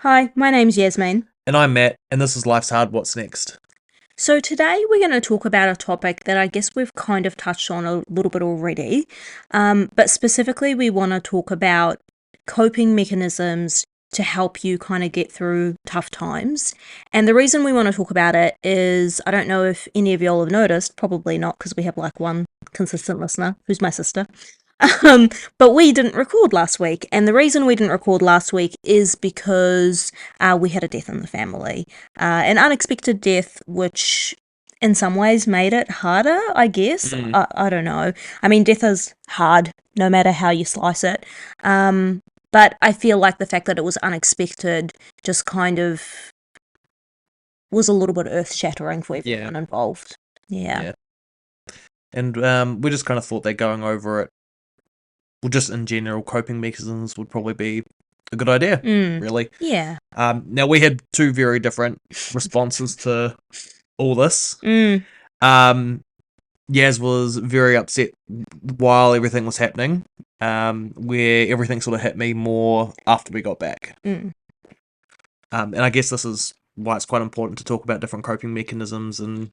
Hi, my name's Yasmin. And I'm Matt, and this is Life's Hard. What's next? So today we're going to talk about a topic that I guess we've kind of touched on a little bit already, but specifically we want to talk about coping mechanisms to help you kind of get through tough times. And the reason we want to talk about it is I don't know if any of y'all have noticed, probably not because we have like one consistent listener who's my sister. Um, but we didn't record last week, and the reason we didn't record last week is because we had a death in the family, an unexpected death, which in some ways made it harder. I guess Mm, I don't know. I mean, death is hard, no matter how you slice it. But I feel like the fact that it was unexpected just kind of was a little bit earth shattering for yeah, everyone involved. Yeah. yeah. And we just kind of thought that going over it, well, just in general, coping mechanisms would probably be a good idea, Mm. really. Yeah. Now, we had two very different responses to all this. Mm. Um, Yaz was very upset while everything was happening, where everything sort of hit me more after we got back. Mm. And I guess this is why it's quite important to talk about different coping mechanisms and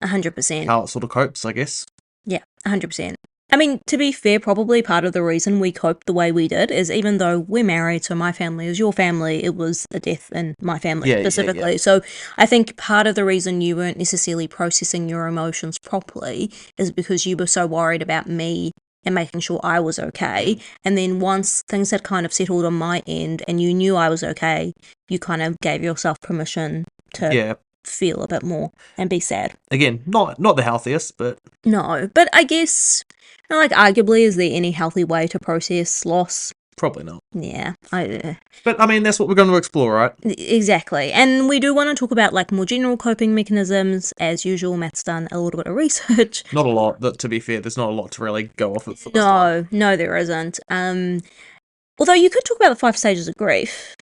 100%. how it sort of copes, I guess. Yeah, 100%. I mean, to be fair, probably part of the reason we coped the way we did is even though we're married, so my family is your family, it was a death in my family Yeah. specifically. So I think part of the reason you weren't necessarily processing your emotions properly is because you were so worried about me and making sure I was okay. And then once things had kind of settled on my end and you knew I was okay, you kind of gave yourself permission to Yeah. feel a bit more and be sad. Again, not the healthiest, but No, but I guess, like, arguably, is there any healthy way to process loss? probably not. Yeah, But I mean, that's what we're going to explore, right? exactly. And we do want to talk about, like, more general coping mechanisms. As usual, Matt's done a little bit of research. Not a lot. To be fair, there's not a lot to really go off of for this time. No, there isn't. Although you could talk about the 5 stages of grief.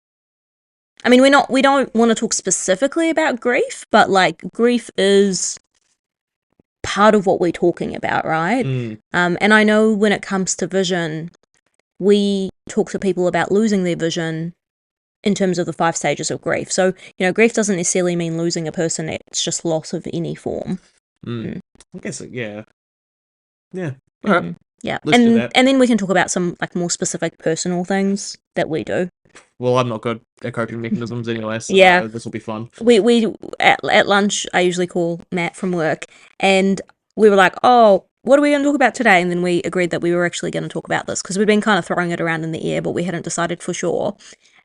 I mean, we don't want to talk specifically about grief, but, like, grief is part of what we're talking about, right? Mm, And I know when it comes to vision, we talk to people about losing their vision in terms of the 5 stages of grief. So, grief doesn't necessarily mean losing a person, it's just loss of any form. mm. Mm. I guess, yeah. All right, Mm. Yeah. let's do And that. and then we can talk about some like more specific personal things that we do. Well, I'm not good at coping mechanisms anyway, Yeah. so this will be fun. We at lunch I usually call Matt from work and we were like, "Oh, what are we going to talk about today?" And then we agreed that we were actually going to talk about this because we'd been kind of throwing it around in the air, but we hadn't decided for sure.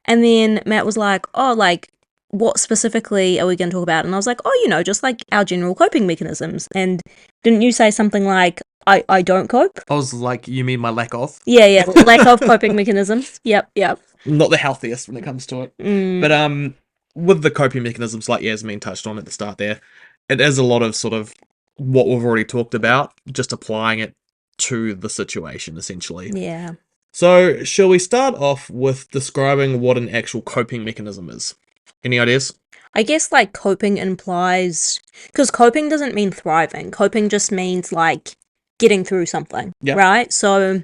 And then Matt was like, "Oh, like, what specifically are we going to talk about?" And I was like, "Oh, just like our general coping mechanisms." And didn't you say something like, I don't cope? I was like, you mean my lack of? Yeah, lack of coping mechanisms. Yep. Not the healthiest when it comes to it. Mm, But with the coping mechanisms, like Yasmin touched on at the start there, it is a lot of sort of what we've already talked about, just applying it to the situation, essentially. yeah. So, shall we start off with describing what an actual coping mechanism is? Any ideas? I guess like coping implies, because coping doesn't mean thriving. Coping just means like getting through something, Yep. right? So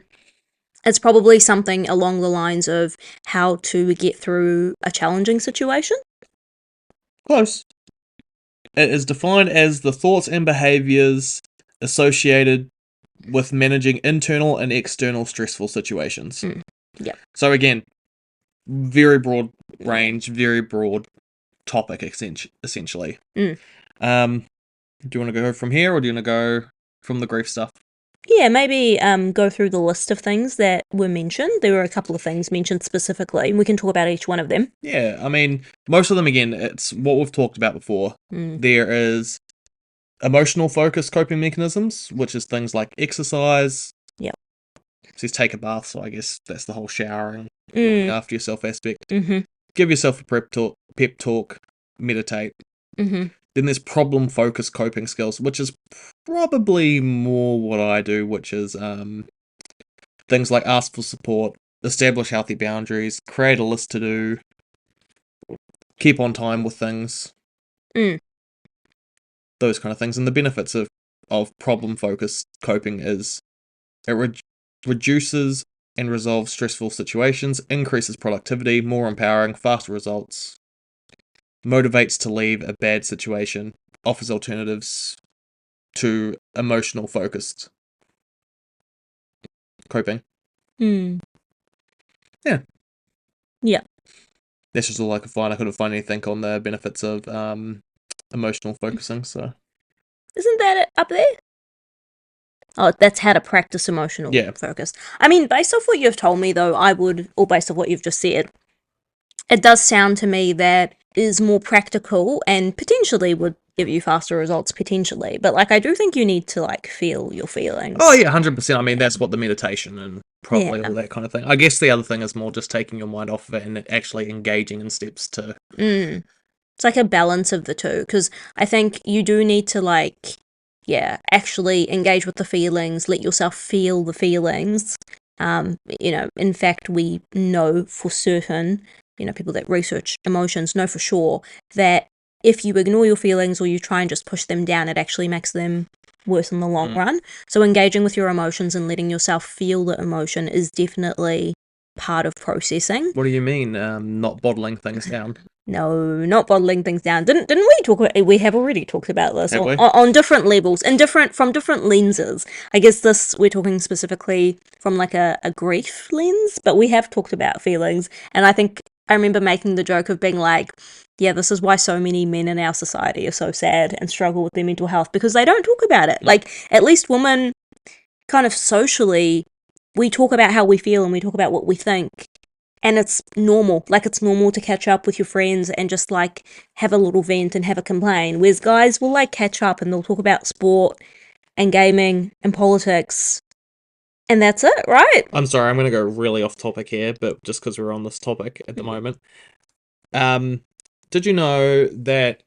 it's probably something along the lines of how to get through a challenging situation. Close. It is defined as the thoughts and behaviors associated with managing internal and external stressful situations. Mm. Yep. So, again, very broad range, very broad topic, essentially. Mm. Do you want to go from here, or do you want to go from the grief stuff? Yeah, maybe go through the list of things that were mentioned. There were a couple of things mentioned specifically, and we can talk about each one of them. Yeah, I mean, most of them, again, it's what we've talked about before. Mm. There is emotional focus coping mechanisms, which is things like exercise. Yep. It says take a bath, so I guess that's the whole showering, looking Mm. after yourself aspect. Mm-hmm. Give yourself a pep talk, meditate. Mm-hmm. Then there's problem focused coping skills, which is probably more what I do, which is things like ask for support, establish healthy boundaries, create a list to do, keep on time with things, Mm. those kind of things. And the benefits of problem focused coping is it reduces and resolves stressful situations, increases productivity, more empowering, faster results, motivates to leave a bad situation, offers alternatives to emotional focused coping. Hmm. Yeah. Yeah. That's just all I could find. I couldn't find anything on the benefits of emotional focusing, so. Isn't that it up there? Oh, that's how to practice emotional Yeah. focus. I mean, based off what you've told me, though, or based off what you've just said, it does sound to me that is more practical and potentially would give you faster results, potentially. But, like, I do think you need to, like, feel your feelings. Oh, yeah, 100%. I mean, that's what the meditation and probably Yeah. all that kind of thing. I guess the other thing is more just taking your mind off of it and actually engaging in steps to. It's like a balance of the two, because I think you do need to, like, actually engage with the feelings, let yourself feel the feelings. In fact, we know for certain, people that research emotions know for sure that if you ignore your feelings or you try and just push them down, it actually makes them worse in the long run. So engaging with your emotions and letting yourself feel the emotion is definitely part of processing. What do you mean, not bottling things down? No, not bottling things down. Didn't we talk about? We have already talked about this Have we? on different levels and from different lenses. I guess we're talking specifically from like a grief lens, but we have talked about feelings, and I think I remember making the joke of being like, yeah, this is why so many men in our society are so sad and struggle with their mental health, because they don't talk about it. Like, at least women, kind of socially, we talk about how we feel and we talk about what we think. And it's normal. Like, it's normal to catch up with your friends and just, like, have a little vent and have a complain. Whereas guys will, like, catch up and they'll talk about sport and gaming and politics. And that's it, right? I'm sorry, I'm going to go really off topic here, but just because we're on this topic at the moment. Did you know that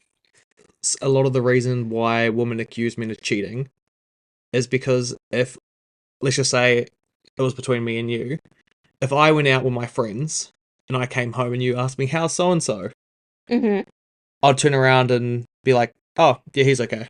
a lot of the reason why women accuse men of cheating is because if, let's just say, it was between me and you, if I went out with my friends and I came home and you asked me, how's so and so? I'd turn around and be like, oh, yeah, he's okay.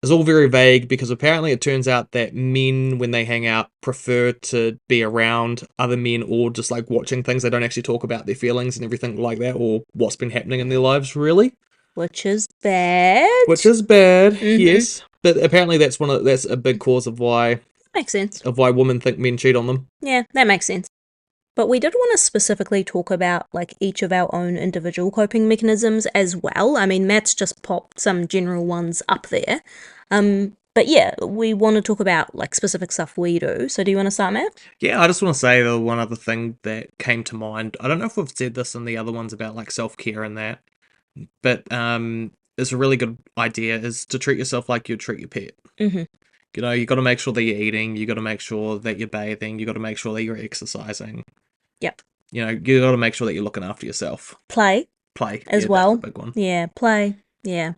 It's all very vague because apparently it turns out that men, when they hang out, prefer to be around other men or just like watching things. They don't actually talk about their feelings and everything like that or what's been happening in their lives, really. Which is bad. Which is bad, yes. But apparently that's a big cause of why Makes sense. of why women think men cheat on them. Yeah, that makes sense. But we did want to specifically talk about, like, each of our own individual coping mechanisms as well. I mean, Matt's just popped some general ones up there. But yeah, we want to talk about, like, specific stuff we do. So do you want to start, Matt? Yeah, I just want to say the one other thing that came to mind. I don't know if we've said this in the other ones about like self-care and that, but it's a really good idea is to treat yourself like you'd treat your pet. You know, you got to make sure that you're eating, you got to make sure that you're bathing, you got to make sure that you're exercising. Yep. You know, you got to make sure that you're looking after yourself. Play as well. That's the big one. Yeah, play. Yeah.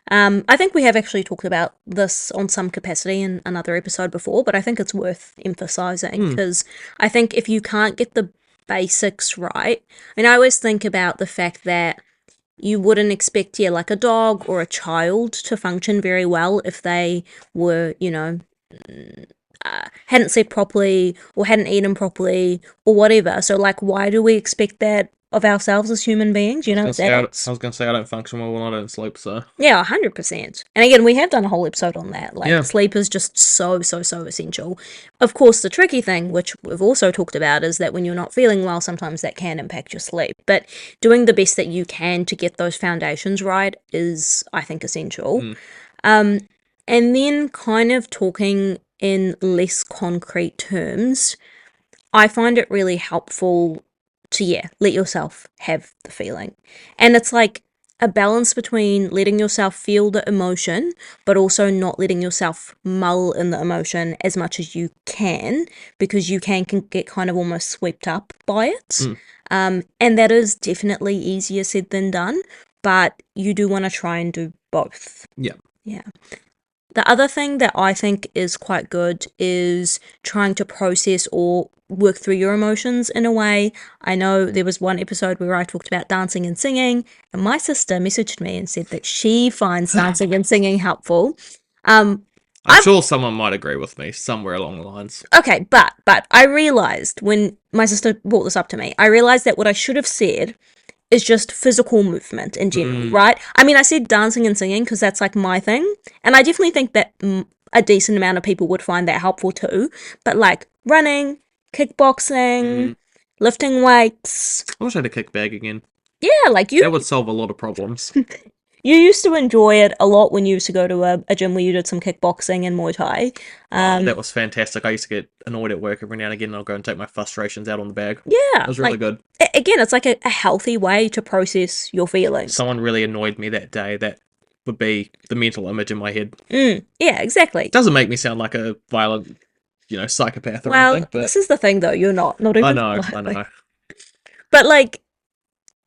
I think we have actually talked about this on some capacity in another episode before, but I think it's worth emphasizing because I think if you can't get the basics right, and I always think about the fact that you wouldn't expect, like a dog or a child to function very well if they were, hadn't slept properly or hadn't eaten properly or whatever. So, like, why do we expect that of ourselves as human beings? I was going to say I don't function well when I don't sleep, so. Yeah, 100%. And again, we have done a whole episode on that. Like, Yeah. sleep is just so essential. Of course, the tricky thing, which we've also talked about, is that when you're not feeling well, sometimes that can impact your sleep. But doing the best that you can to get those foundations right is, I think, essential. And then kind of talking in less concrete terms, I find it really helpful to, let yourself have the feeling. And it's like a balance between letting yourself feel the emotion, but also not letting yourself mull in the emotion as much as you can, because you can get kind of almost swept up by it. And that is definitely easier said than done, but you do want to try and do both. Yeah. Yeah. The other thing that I think is quite good is trying to process or work through your emotions in a way. I know there was one episode where I talked about dancing and singing, and my sister messaged me and said that she finds dancing and singing helpful. I'm sure someone might agree with me somewhere along the lines. Okay, but I realized when my sister brought this up to me, I realized that what I should have said is just physical movement in general, right? I mean, I said dancing and singing because that's like my thing, and I definitely think that a decent amount of people would find that helpful too. But like running, kickboxing, lifting weights. I wish I had a kick bag again. Yeah, like That would solve a lot of problems. you used to enjoy it a lot when you used to go to a gym where you did some kickboxing and Muay Thai. That was fantastic. I used to get annoyed at work every now and again, and I'll go and take my frustrations out on the bag. Yeah, It was really like, good. Again, it's like a healthy way to process your feelings. Someone really annoyed me that day. That would be the mental image in my head. Yeah, exactly. It doesn't make me sound like a violent, psychopath or anything. But this is the thing though, you're not even I know. slightly. But like,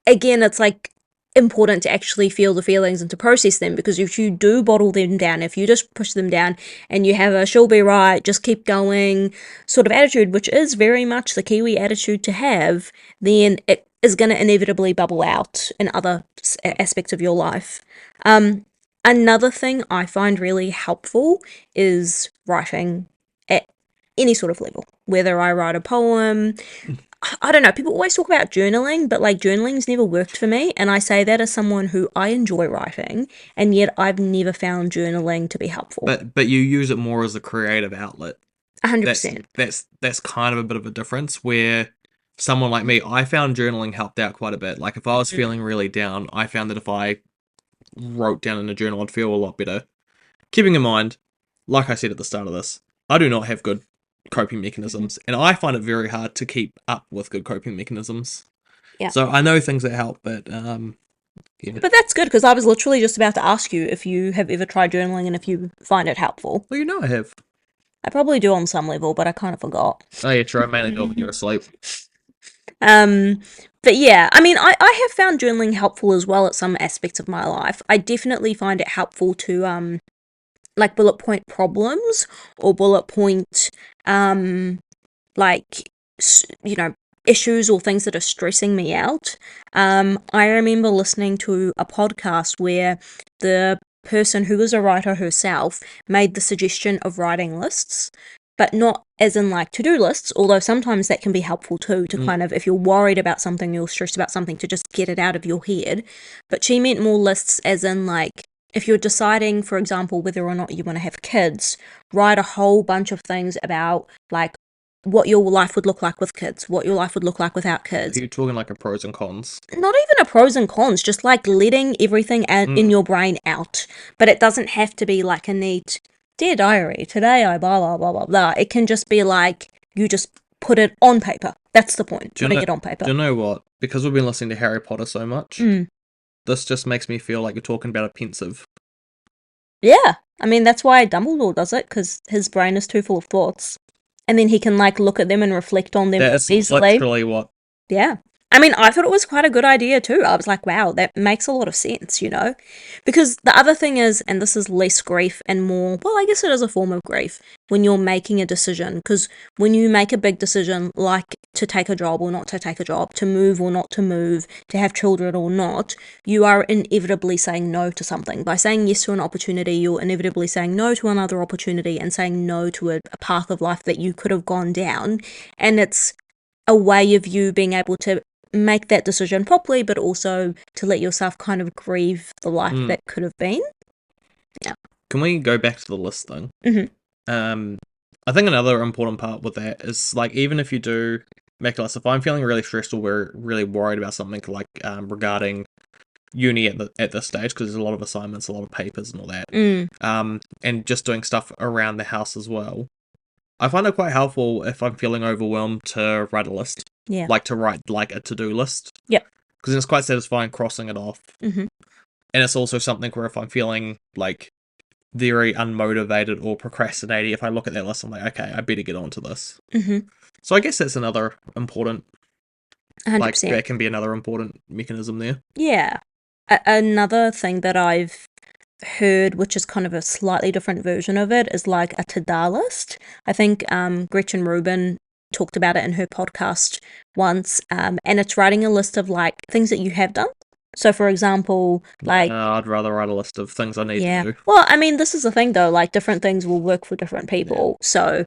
again, it's like important to actually feel the feelings and to process them, because if you do bottle them down, if you just push them down and you have a she'll be right, just keep going sort of attitude, which is very much the Kiwi attitude to have, then it is going to inevitably bubble out in other aspects of your life. Another thing I find really helpful is writing at any sort of level, whether I write a poem. I don't know, people always talk about journaling, but like journaling's never worked for me, and I say that as someone who I enjoy writing, and yet I've never found journaling to be helpful. But you use it more as a creative outlet. 100%. That's kind of a bit of a difference, where someone like me, I found journaling helped out quite a bit. Like if I was feeling really down, I found that if I wrote down in a journal, I'd feel a lot better. Keeping in mind, like I said at the start of this, I do not have good coping mechanisms, and I find it very hard to keep up with good coping mechanisms. Yeah. So I know things that help, but yeah. But that's good, because I was literally just about to ask you if you have ever tried journaling and if you find it helpful. Well, I have. I probably do on some level, but I kind of forgot. Oh yeah, true. I mainly do it when you're asleep. But yeah, I mean, I have found journaling helpful as well at some aspects of my life. I definitely find it helpful to like bullet point problems, or bullet point like issues or things that are stressing me out. I remember listening to a podcast where the person who was a writer herself made the suggestion of writing lists, but not as in like to-do lists, although sometimes that can be helpful too, to kind of, if you're worried about something, you're stressed about something, to just get it out of your head. But she meant more lists as in like, if you're deciding, for example, whether or not you want to have kids, write a whole bunch of things about like what your life would look like with kids, what your life would look like without kids. Are you talking like a pros and cons? Not even a pros and cons, just like letting everything in your brain out. But it doesn't have to be like a neat, dear diary, today I blah, blah, blah, blah, blah. It can just be like, you just put it on paper. That's the point, putting it on paper. Do you know what? Because we've been listening to Harry Potter so much, this just makes me feel like you're talking about a pensive. Yeah, I mean, that's why Dumbledore does it, because his brain is too full of thoughts. And then he can, like, look at them and reflect on them easily. That's literally what... Yeah. I mean, I thought it was quite a good idea too. I was like, wow, that makes a lot of sense, Because the other thing is, and this is less grief and more, well, I guess it is a form of grief, when you're making a decision. Because when you make a big decision, like to take a job or not to take a job, to move or not to move, to have children or not, you are inevitably saying no to something. By saying yes to an opportunity, you're inevitably saying no to another opportunity and saying no to a path of life that you could have gone down. And it's a way of you being able to make that decision properly, but also to let yourself kind of grieve the life that could have been. Yeah. Can we go back to the list thing? I think another important part with that is, like, even if you do make a list, if I'm feeling really stressed or really worried about something, like regarding uni at this stage, because there's a lot of assignments, a lot of papers and all that, and just doing stuff around the house as well, I find it quite helpful if I'm feeling overwhelmed to write a list. Yeah. Like to write like a to-do list. Yep. Because it's quite satisfying crossing it off. And it's also something where if I'm feeling like very unmotivated or procrastinating, if I look at that list, I'm like, okay, I better get onto this. So I guess that's another important, 100%. like, that can be another important mechanism there. Yeah. Another thing that I've heard, which is kind of a slightly different version of it, is like a to-do list. I think Gretchen Rubin talked about it in her podcast once, and it's writing a list of like things that you have done So, for example, like, I'd rather write a list of things I need to yeah. do. Well, I mean, this is the thing though, like, different things will work for different Yeah. people. So,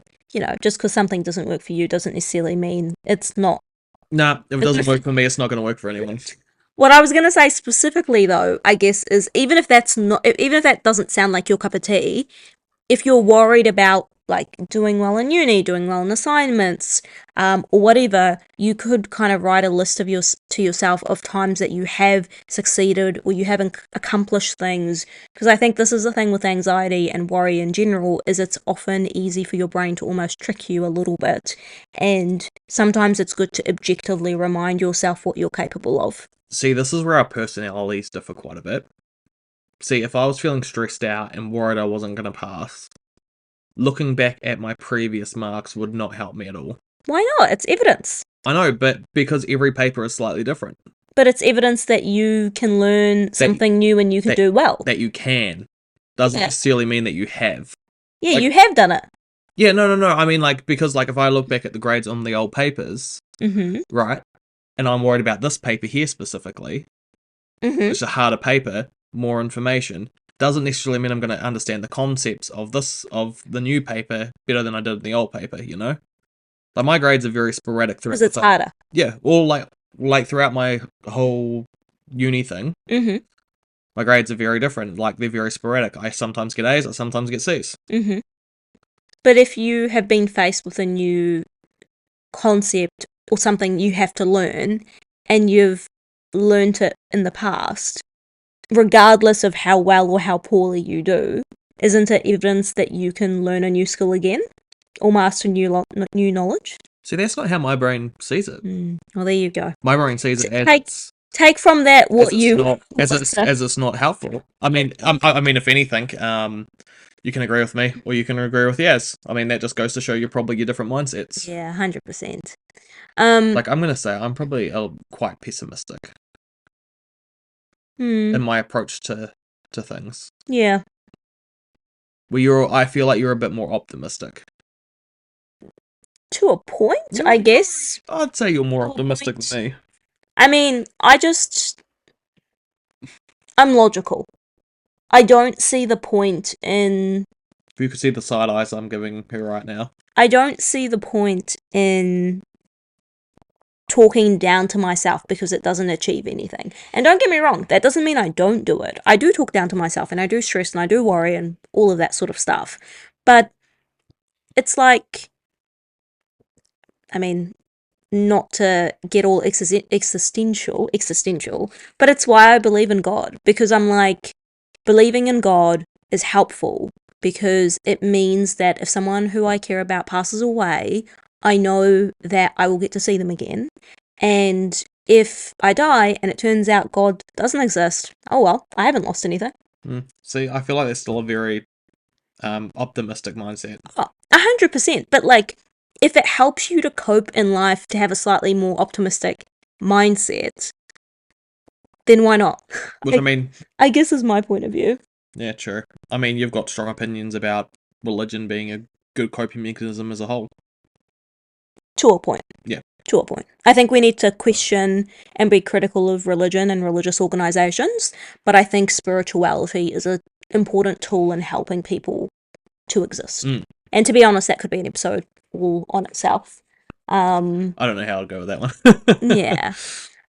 just because something doesn't work for you doesn't necessarily mean it's not. Nah, if it doesn't work for me, it's not going to work for anyone. What I was going to say specifically though, I guess, is even if that doesn't sound like your cup of tea, if you're worried about like doing well in uni, doing well in assignments, or whatever, you could kind of write a list of to yourself of times that you have succeeded or you haven't accomplished things. Because I think this is the thing with anxiety and worry in general, is it's often easy for your brain to almost trick you a little bit, and sometimes it's good to objectively remind yourself what you're capable of. See, this is where our personalities differ quite a bit. See, if I was feeling stressed out and worried I wasn't going to pass, looking back at my previous marks would not help me at all. Why not? It's evidence. I know, but because every paper is slightly different. But it's evidence that you can learn something new and you can do well. That you can. Doesn't necessarily mean that you have. Yeah, like, you have done it. Yeah, no. I mean, like, because, like, if I look back at the grades on the old papers, right, and I'm worried about this paper here specifically, it's a harder paper, more information, doesn't necessarily mean I'm going to understand the concepts of the new paper better than I did in the old paper, Like, my grades are very sporadic throughout. Because it's harder. Yeah, all like throughout my whole uni thing, my grades are very different. Like, they're very sporadic. I sometimes get A's, I sometimes get C's. But if you have been faced with a new concept or something you have to learn, and you've learned it in the past, regardless of how well or how poorly you do, isn't it evidence that you can learn a new skill again or master new knowledge? See, that's not how my brain sees it. Well, there you go. My brain sees it as take from that what as it's not helpful. I mean, if anything, you can agree with me or you can agree with Yas. I mean, that just goes to show you're probably your different mindsets. Yeah, 100%. Like, I'm gonna say I'm probably quite pessimistic in my approach to things. Yeah. I feel like you're a bit more optimistic. To a point, I guess. I'd say you're more optimistic than me. I mean, I'm logical. I don't see the point in... If you could see the side eyes I'm giving her right now. I don't see the point in talking down to myself because it doesn't achieve anything. And don't get me wrong, that doesn't mean I don't do it. I do talk down to myself and I do stress and I do worry and all of that sort of stuff. But it's like... I mean, not to get all existential, but it's why I believe in God, because I'm like, believing in God is helpful because it means that if someone who I care about passes away, I know that I will get to see them again. And if I die and it turns out God doesn't exist, oh well, I haven't lost anything. See, I feel like that's still a very optimistic mindset. 100%, but like, if it helps you to cope in life, to have a slightly more optimistic mindset, then why not? Which, I mean... I guess is my point of view. Yeah, true. I mean, you've got strong opinions about religion being a good coping mechanism as a whole. To a point. Yeah. To a point. I think we need to question and be critical of religion and religious organisations, but I think spirituality is an important tool in helping people to exist. And to be honest, that could be an episode all on itself. I don't know how I'd go with that one. Yeah.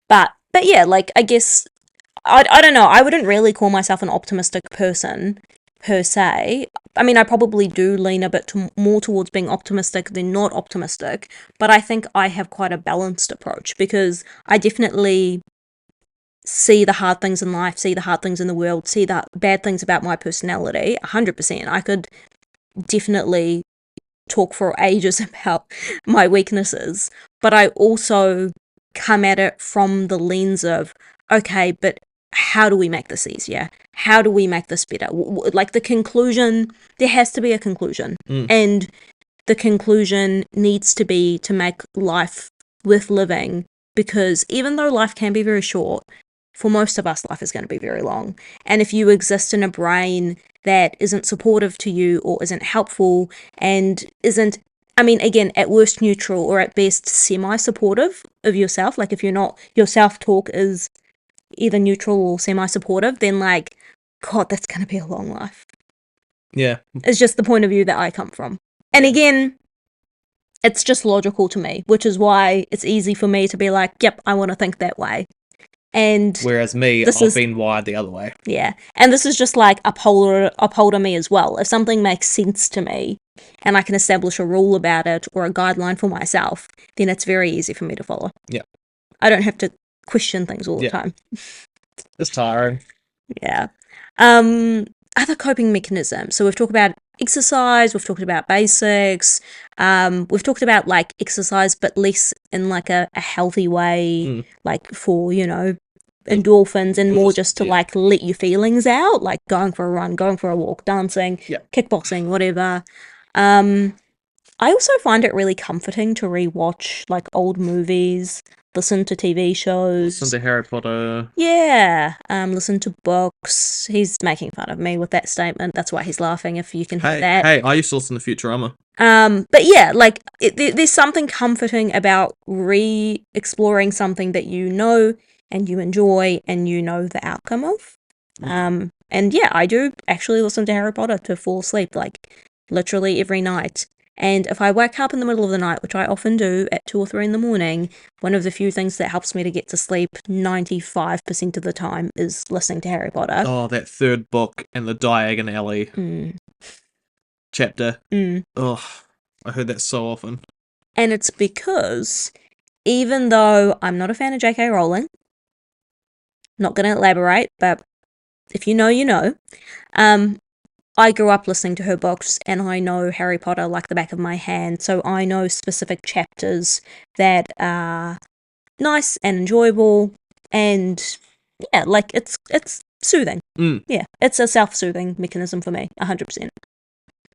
But yeah, like, I guess, I don't know, I wouldn't really call myself an optimistic person, per se. I mean, I probably do lean a bit more towards being optimistic than not optimistic, but I think I have quite a balanced approach, because I definitely see the hard things in life, see the hard things in the world, see the bad things about my personality, 100%. I could definitely talk for ages about my weaknesses, but I also come at it from the lens of, okay, but how do we make this easier? How do we make this better? Like, the conclusion, there has to be a conclusion, and the conclusion needs to be to make life worth living, because even though life can be very short, for most of us, life is going to be very long. And if you exist in a brain that isn't supportive to you or isn't helpful and isn't, I mean, again, at worst neutral or at best semi-supportive of yourself, like if you're not, your self-talk is either neutral or semi-supportive, then like, God, that's going to be a long life. Yeah. It's just the point of view that I come from. And again, it's just logical to me, which is why it's easy for me to be like, yep, I want to think that way. And Whereas me, I've been wired the other way. Yeah. And this is just like a polar me as well. If something makes sense to me and I can establish a rule about it or a guideline for myself, then it's very easy for me to follow. Yeah. I don't have to question things all the time. It's tiring. Yeah. Other coping mechanisms. So we've talked about exercise, we've talked about basics, we've talked about like exercise, but less in like a healthy way, like for, endorphins and more just to like let your feelings out, like going for a run, going for a walk, dancing, kickboxing, whatever. I also find it really comforting to rewatch like old movies, listen to TV shows. Listen to Harry Potter. Yeah, listen to books. He's making fun of me with that statement. That's why he's laughing, if you can hear that. Hey, I used to listen to Futurama. But yeah, like, there's something comforting about re-exploring something that you know and you enjoy and you know the outcome of. And yeah, I do actually listen to Harry Potter to fall asleep, like, literally every night. And if I wake up in the middle of the night, which I often do at 2 or 3 in the morning, one of the few things that helps me to get to sleep 95% of the time is listening to Harry Potter. Oh, that third book and the Diagon Alley chapter. Oh, I heard that so often. And it's because even though I'm not a fan of J.K. Rowling, not going to elaborate, but if you know, you know, I grew up listening to her books and I know Harry Potter like the back of my hand, so I know specific chapters that are nice and enjoyable, and yeah, like, it's soothing. Yeah, it's a self-soothing mechanism for me, 100%.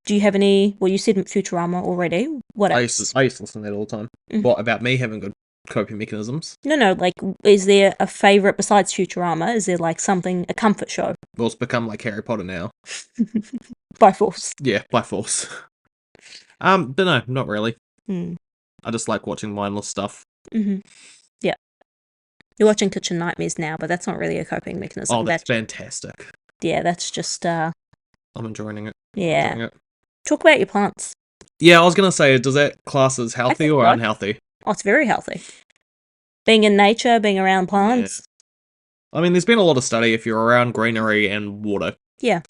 Do you have any? Well, you said Futurama already. What else? I used to listen to that all the time. What about me having good coping mechanisms? No, like, is there a favourite besides Futurama? Is there like something, a comfort show? Well, it's become like Harry Potter now. By force. Yeah, by force. But no, not really. I just like watching mindless stuff. Yeah. You're watching Kitchen Nightmares now, but that's not really a coping mechanism. Oh, that's fantastic. Yeah, that's just, I'm enjoying it. Yeah. Enjoying it. Talk about your plants. Yeah, I was going to say, does that class as healthy or unhealthy? Oh, it's very healthy. Being in nature, being around plants. Yeah. I mean, there's been a lot of study if you're around greenery and water. Yeah.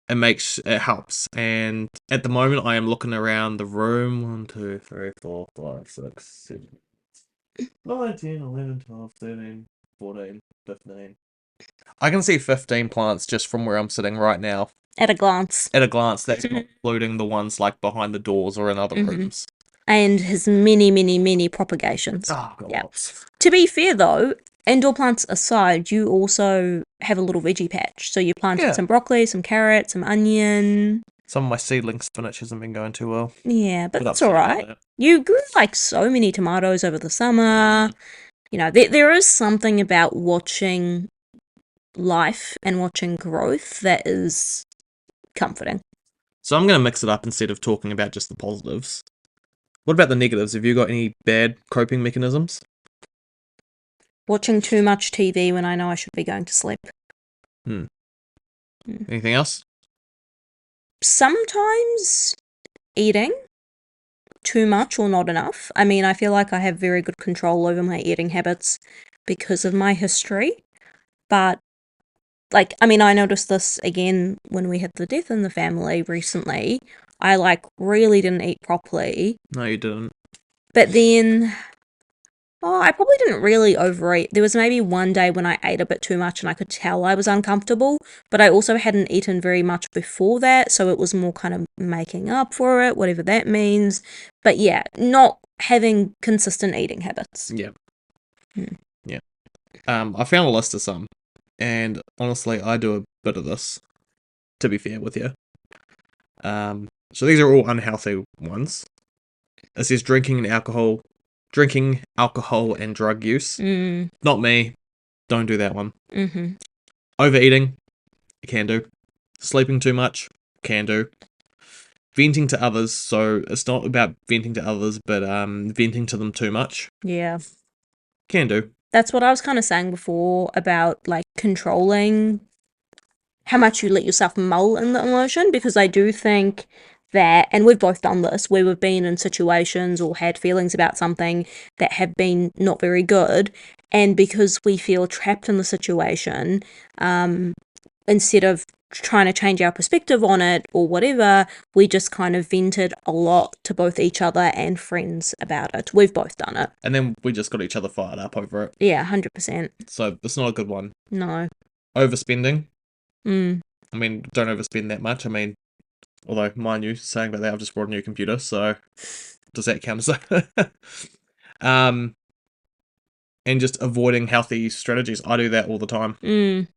It helps. And at the moment, I am looking around the room. 1, 2, 3, 4, 5, 6, 7, 9, 10, 11, 12, 13, 14, 15. I can see 15 plants just from where I'm sitting right now. At a glance. That's not including the ones like behind the doors or in other rooms. And his many, many, many propagations. Oh, God. Yeah. To be fair, though, indoor plants aside, you also have a little veggie patch. So you planted some broccoli, some carrots, some onion. Some of my seedling spinach hasn't been going too well. Yeah, but that's all right. You grew like so many tomatoes over the summer. You know, there is something about watching life and watching growth that is comforting. So I'm going to mix it up instead of talking about just the positives. What about the negatives? Have you got any bad coping mechanisms? Watching too much TV when I know I should be going to sleep. Anything else? Sometimes eating too much or not enough. I mean, I feel like I have very good control over my eating habits because of my history. But, like, I mean, I noticed this again when we had the death in the family recently. I, like, really didn't eat properly. No, you didn't. But then, I probably didn't really overeat. There was maybe one day when I ate a bit too much and I could tell I was uncomfortable, but I also hadn't eaten very much before that, so it was more kind of making up for it, whatever that means. But yeah, not having consistent eating habits. Yeah. Yeah. I found a list of some, and honestly, I do a bit of this, to be fair with you. So these are all unhealthy ones. It says drinking alcohol and drug use. Not me. Don't do that one. Overeating, can do. Sleeping too much, can do. Venting to others, so it's not about venting to others, but venting to them too much. Yeah. Can do. That's what I was kind of saying before about like controlling how much you let yourself mull in the emotion, because I do think that, and we've both done this, where we've been in situations or had feelings about something that have been not very good, and because we feel trapped in the situation, instead of trying to change our perspective on it or whatever, we just kind of vented a lot to both each other and friends about it. We've both done it. And then we just got each other fired up over it. Yeah, 100%. So it's not a good one. No. Overspending. Mm. I mean, don't overspend that much. I mean, although, mind you, saying about that, I've just bought a new computer, so does that count as and just avoiding healthy strategies. I do that all the time. Mm.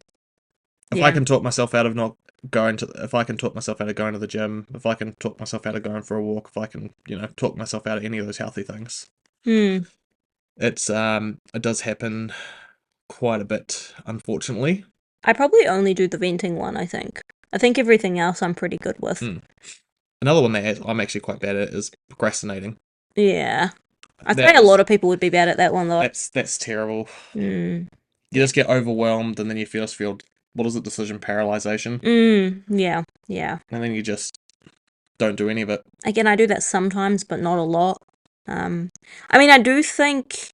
If Yeah. I can talk myself out of not going to, if I can talk myself out of going to the gym, if I can talk myself out of going for a walk, if I can, talk myself out of any of those healthy things, Mm. it does happen quite a bit, unfortunately. I probably only do the venting one, I think. I think everything else I'm pretty good with. Mm. Another one that I'm actually quite bad at is procrastinating. Yeah. I'd say a lot of people would be bad at that one, though. That's terrible. Mm. You just get overwhelmed, and then you just feel, what is it, decision paralyzation? Yeah, yeah. And then you just don't do any of it. Again, I do that sometimes, but not a lot. I mean, I do think,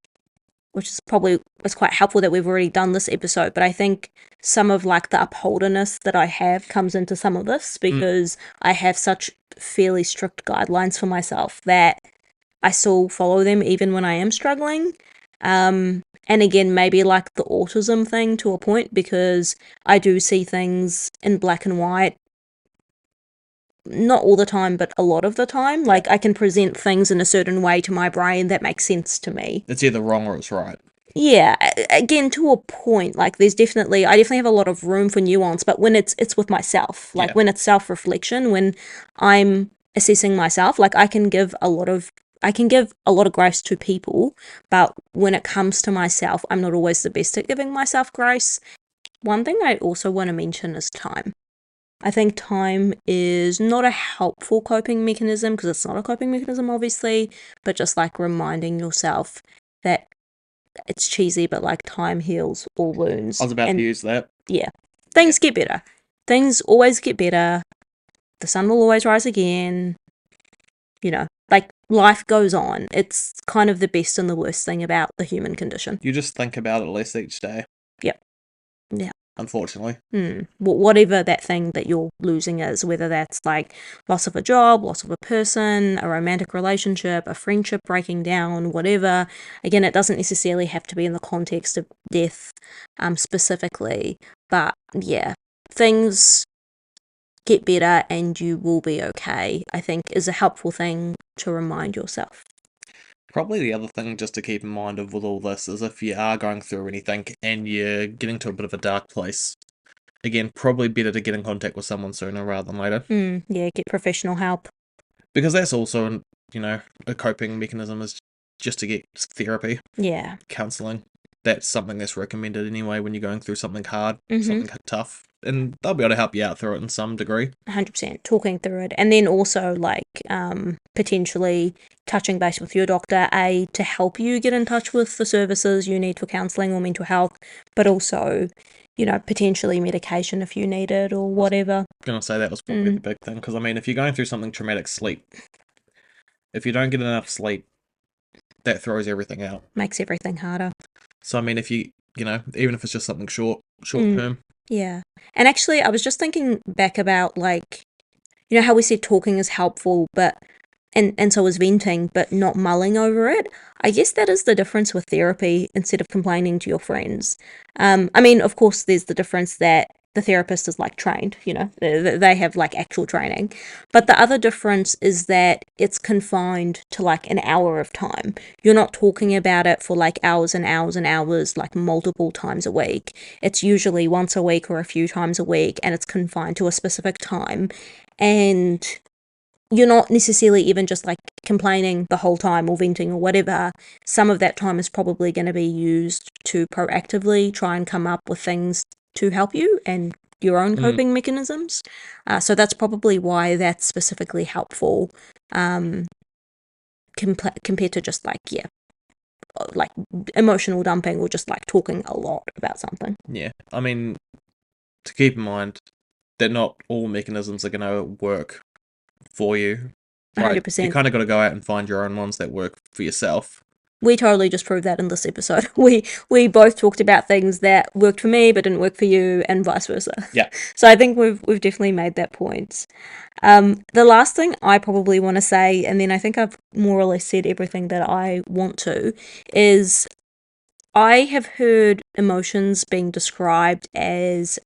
which is probably, it's quite helpful that we've already done this episode, but I think some of like the upholderness that I have comes into some of this, because I have such fairly strict guidelines for myself that I still follow them even when I am struggling. And again, maybe like the autism thing to a point, because I do see things in black and white, not all the time, but a lot of the time. Like, I can present things in a certain way to my brain that makes sense to me. It's either wrong or it's right. Yeah, again, to a point. Like, I definitely have a lot of room for nuance, but when it's with myself, like when it's self-reflection, when I'm assessing myself, like I can give a lot of grace to people, but when it comes to myself, I'm not always the best at giving myself grace. One thing I also want to mention is time. I think time is not a helpful coping mechanism, because it's not a coping mechanism, obviously, but just like reminding yourself that it's cheesy, but like time heals all wounds. I was about to use that. Yeah. Things get better. Things always get better. The sun will always rise again. Like life goes on. It's kind of the best and the worst thing about the human condition. You just think about it less each day. Yep. Yeah. Unfortunately. Whatever that thing that you're losing is, whether that's like loss of a job, loss of a person, a romantic relationship, a friendship breaking down, whatever. Again, it doesn't necessarily have to be in the context of death specifically, but yeah, things get better and you will be okay, I think, is a helpful thing to remind yourself. Probably the other thing just to keep in mind of with all this is if you are going through anything and you're getting to a bit of a dark place, again, probably better to get in contact with someone sooner rather than later. Yeah, get professional help. Because that's also, a coping mechanism is just to get therapy. Yeah. Counselling. That's something that's recommended anyway when you're going through something hard, something tough. And they'll be able to help you out through it in some degree. 100%, talking through it. And then also, like, potentially touching base with your doctor, to help you get in touch with the services you need for counselling or mental health, but also, potentially medication if you need it or whatever. I was going to say that was probably the big thing, because, I mean, if you're going through something traumatic, sleep. If you don't get enough sleep, that throws everything out. Makes everything harder. So, I mean, if you, even if it's just something short term. Yeah. And actually, I was just thinking back about, like, how we said talking is helpful, but and so is venting, but not mulling over it. I guess that is the difference with therapy instead of complaining to your friends. I mean, of course, there's the difference that the therapist is like trained, they have like actual training. But the other difference is that it's confined to like an hour of time. You're not talking about it for like hours and hours and hours, like multiple times a week. It's usually once a week or a few times a week, and it's confined to a specific time. And you're not necessarily even just like complaining the whole time or venting or whatever. Some of that time is probably going to be used to proactively try and come up with things to help you and your own coping mechanisms. So that's probably why that's specifically helpful compared to just like, like emotional dumping or just like talking a lot about something. Yeah, I mean, to keep in mind that not all mechanisms are going to work for you. Like, you 100%. kind of got to go out and find your own ones that work for yourself. We totally just proved that in this episode. We both talked about things that worked for me but didn't work for you, and vice versa. Yeah. So I think we've definitely made that point. The last thing I probably want to say, and then I think I've more or less said everything that I want to, is I have heard emotions being described as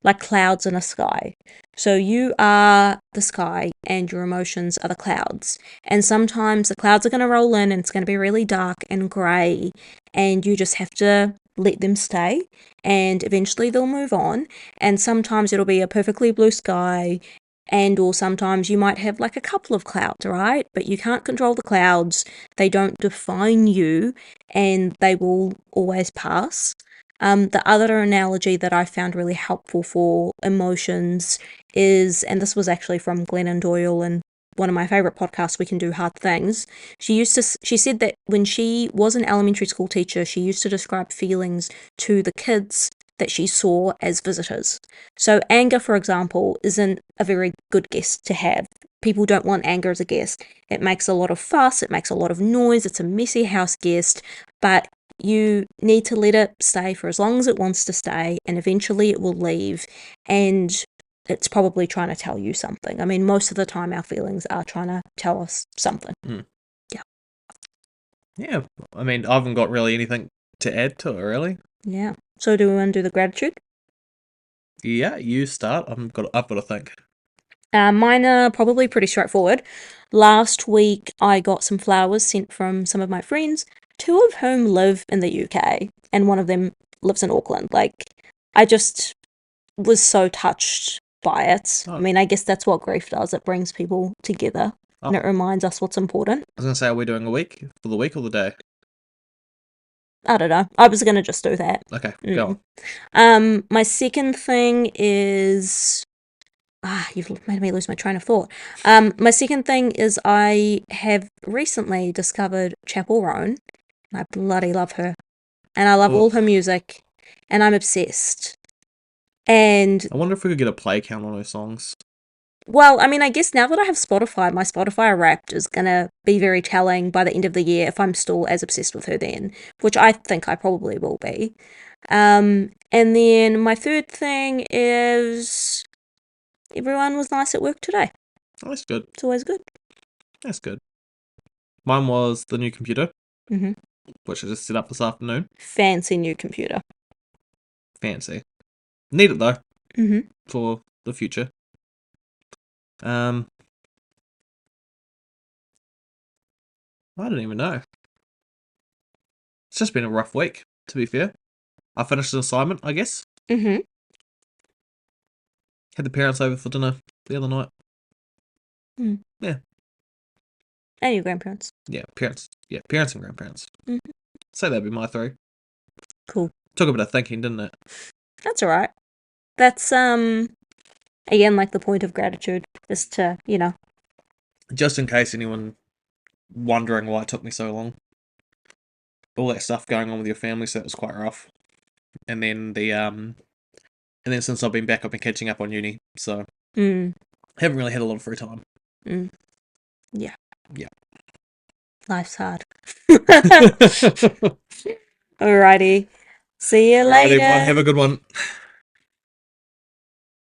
like clouds in a sky. So you are the sky and your emotions are the clouds. And sometimes the clouds are going to roll in and it's going to be really dark and grey, and you just have to let them stay and eventually they'll move on. And sometimes it'll be a perfectly blue sky, and or sometimes you might have like a couple of clouds, right? But you can't control the clouds. They don't define you and they will always pass. The other analogy that I found really helpful for emotions is, and this was actually from Glennon Doyle and one of my favorite podcasts, We Can Do Hard Things. She said that when she was an elementary school teacher, she used to describe feelings to the kids that she saw as visitors. So anger, for example, isn't a very good guest to have. People don't want anger as a guest. It makes a lot of fuss, it makes a lot of noise, it's a messy house guest, but you need to let it stay for as long as it wants to stay, and eventually it will leave, and it's probably trying to tell you something. I mean, most of the time our feelings are trying to tell us something. Yeah. Yeah, I mean, I haven't got really anything to add to it, really. Yeah. So do we want to do the gratitude? Yeah, you start. I've got to think. Mine are probably pretty straightforward. Last week, I got some flowers sent from some of my friends, two of whom live in the UK, and one of them lives in Auckland. Like, I just was so touched by it. Oh. I mean, I guess that's what grief does. It brings people together, and it reminds us what's important. I was going to say, are we doing a week? For the week or the day? I don't know. I was going to just do that. Okay, go on. My second thing is... you've made me lose my train of thought. My second thing is I have recently discovered Chapel Roan. I bloody love her. And I love all her music. And I'm obsessed. And, I wonder if we could get a play count on those songs. well, I mean, I guess now that I have Spotify, my Spotify Wrapped is going to be very telling by the end of the year if I'm still as obsessed with her then, which I think I probably will be. And then my third thing is everyone was nice at work today. Oh, that's good. It's always good. That's good. Mine was the new computer, Mm-hmm. which I just set up this afternoon. Fancy new computer. Fancy. Need it, though, Mm-hmm. for the future. I don't even know. It's just been a rough week, to be fair. I finished an assignment, I guess. Mm-hmm. Had the parents over for dinner the other night. Yeah. And your grandparents. Yeah, parents. Yeah, parents and grandparents. Mm-hmm. Say that'd be my three. Cool. Took a bit of thinking, didn't it? That's all right. That's, again, like the point of gratitude is to, Just in case anyone wondering why it took me so long. All that stuff going on with your family, so it was quite rough. And then since I've been back, I've been catching up on uni, so haven't really had a lot of free time. Yeah. Yeah. Life's hard. Alrighty. See you later. Alrighty, have a good one.